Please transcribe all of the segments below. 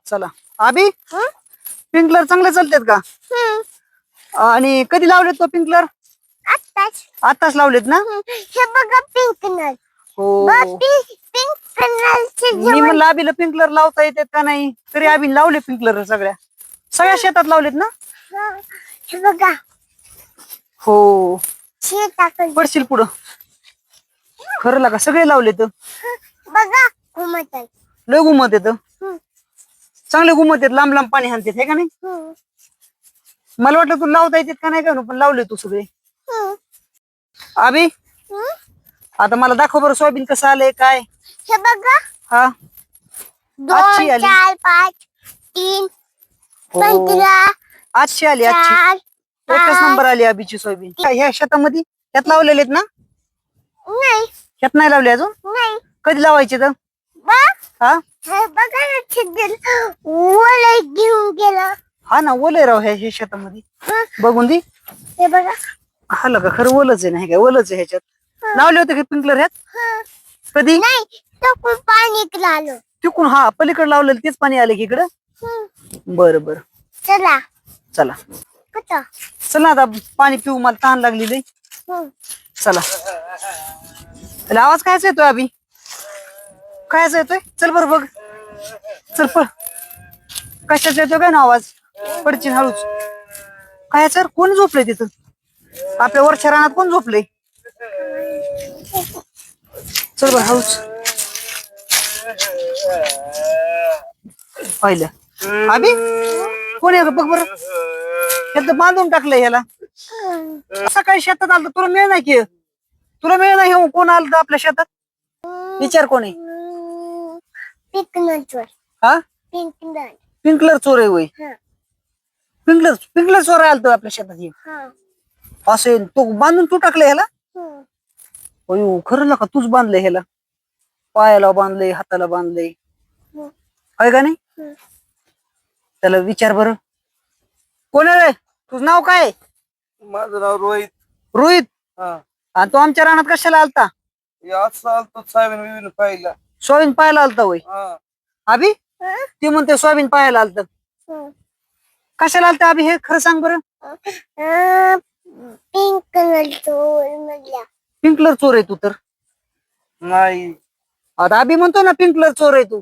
चला अभि स्प्रिंकलर चांगले चालतात का? आणि कधी लावलेत तो स्प्रिंकलर? आताच लावलेत ना? हे बघा पिंक नल. हो पिंक कलरचे मी म्हणलं अभिला स्प्रिंकलर लावता येतात का नाही, तरी अभिन लावले स्प्रिंकलर सगळ्या शेतात लावलेत ना? हे बघा हो शेताकडे पडशील पुढं. खरं लागा सगळे लावलेत. बघा घुमत आहे. लय घुमत येत, चांगले घुमत येत, लांब लांब पाणी हाणतात हे का नाही? मला वाटलं तू लावता येतात का नाही का, पण लावले तू सगळे. अभि आता मला दाखव बरं सोयाबीन कसं आलंय काय. हे बघा हा 2 4 5 3 15 आजची आली, आजची 4 एकच नंबर आली अभिची सोयाबीन. ह्या शेतामध्ये ह्यात लावलेले ना? नाही ह्यात नाही लावले अजून? नाही. कधी लावायचे तर? हा हे बघा ना छिद्र ओले घेऊन गेला. हा ना ओलय राव ह्या शेतामध्ये. बघून दे. हे बघा हा लगा खरं ओलच आहे नाही काय? ओलच आहे ह्याच्यात. लावले होते का स्प्रिंकलर ह्यात कधी? नाही तो पाणी आलं तिकून. हा पलीकडे लावलेलं तेच पाणी आलं की इकडं. बरं बरं चला चला कुठं चला आता पाणी पिऊ, मला तहान लागलेली. चला त्याला आवाज कायचा येतोय अभि? कायचा येतोय? चल बरं बघ, चल पळ. कशाचा येतोय काय ना आवाज? पडची हळूच. काय सर कोण झोपलंय तिथं? आपल्या वरच्या रानात कोण झोपलंय? चल बरं हळूच. पाहिलं अभि कोण आहे बघ बरं. ह्याचं बांधून टाकलंय ह्याला. सकाळी शेतात आलं तुला मिळ नाही की? तुला मिळ नाही हे कोण आलं आपल्या शेतात? विचार कोण आहे? पिंक नल चोर. हा पिंक नल. स्प्रिंकलर चोर आहे वय? स्प्रिंकलर चोर आलतो आपल्या शेतात हे. असं तू बांधून तू टाकलं ह्याला? अयो खरं नका तूच बांधलंय ह्याला? पायाला बांधलंय, हाताला बांधलंय आहे का नाही? त्याला विचार बरं कोण आहे रे? तुझं नाव काय? माझं नाव रोहित. रोहित. हा आणि तो आमच्या रानात कशाला आलता? तो सोयाबीन विहीर पाहिला. सोयाबीन पाहायला आलता वय? हा अभि ती म्हणते सोयाबीन पाहायला आलत. कशाला आलत अभि हे खरं सांग बरं. पिंक नल चोर म्हणल्या. स्प्रिंकलर चोर आहे तू तर. नाही आता अभि म्हणतो ना स्प्रिंकलर चोर आहे तू.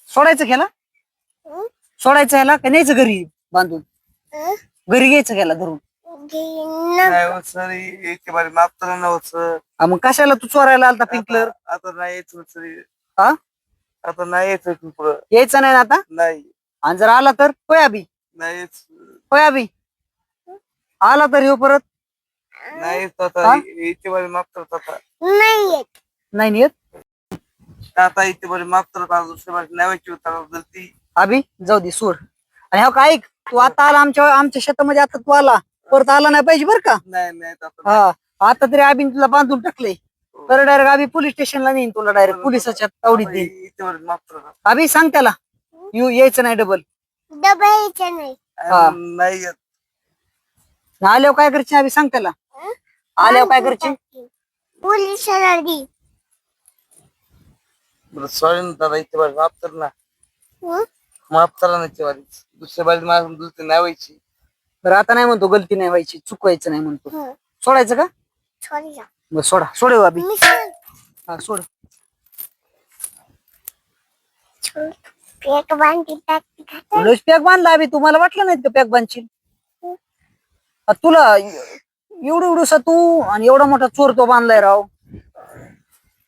सोडायचं ह्याला? सोडायचं ह्याला का न्यायचं घरी बांधून? घरी घ्यायचं ह्याला धरून? नाही हो सर, इतके बारी माफ करा ना हो सर. मग कशाला तू चोरायला आलता स्प्रिंकलर? आता नाही यायचं सर. हा आता नाही यायचं तू पुढं. यायचं नाही ना आता? नाही आणि जर आला तर होय अभि? नाही होय अभि आला तर येऊ परत? नाही येत आता. इतके बारी माफ करत आता. नाही येत. नाही येत आता इतके बारी माफ करत आता. दुसऱ्या बारी नाही व्हायची होता गलती. अभि जाऊ दे सोड. आणि हो का ऐक, तू आता आला आमच्या शेतामध्ये, आता तू आला परत आला नाही पाहिजे बरं का? नाही नाही आता. हा आता तरी अभिन तुला बांधून टाकले तर डायरेक्ट अभि पोलीस स्टेशनला नेईन तुला, डायरेक्ट पोलिसाच्या तावडीत देईन. इतके बारी माफ करत. अभि सांग त्याला यायचं नाही डबल. डबा यायचा नाही. नाही येत. आल्यावर काय करशील अभि सांग त्याला. आल्यावर काय करशील? पोलिसाला दी. बरं सॉरी दादा, इतके बारी माफ कर ना. माफ करा ना इतके बारी. दुसऱ्या बारी माझ्या गलती नाही व्हायची. बरं आता नाही म्हणतो गलती नाही व्हायची, चुकवायचं नाही म्हणतो. सोडायचं का? बरं सोडा. सोडे अभि. हा सोड. पॅक बांधली पॅक बांधला अभि. तुम्हाला वाटलं नाही का पॅक बांधशील? तुला एवढं एवढंसा तू आणि एवढा मोठा चोर तो बांधलाय राव,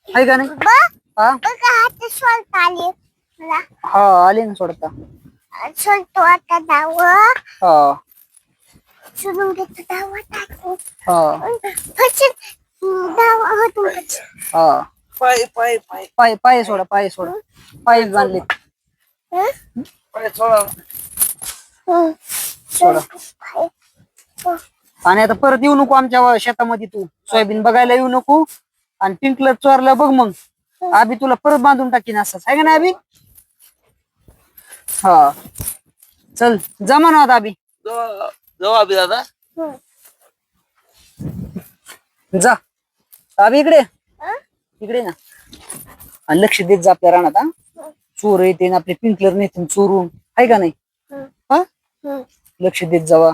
आहे का नाही? हा हात सोडता आले मला. हा आले ना सोडता. सोडतो आता दाव. हा सोडून घेतो दाव टाकू. हा दावा होतो. हा पाय पाय पाय पाय पाय सोडा, पाय सोडा. पाय बांधले पाय सोडा. सोडा. आणि आता परत येऊ नको आमच्या शेतामध्ये. तू सोयाबीन बघायला येऊ नको. आणि स्प्रिंकलर चोरला बघ मग अभि तुला परत बांधून टाकीन असंच, आहे का नाही अभि? हा चल जमा ना अभि. जाऊ अभि दादा. जा अभि इकडे, इकडे ना. आणि लक्ष देत जा आपल्या रानात. चोर येते आपले पिंकलर नेते चोरून आहे का नाही? हं. हा हं. लक्ष देत जावा.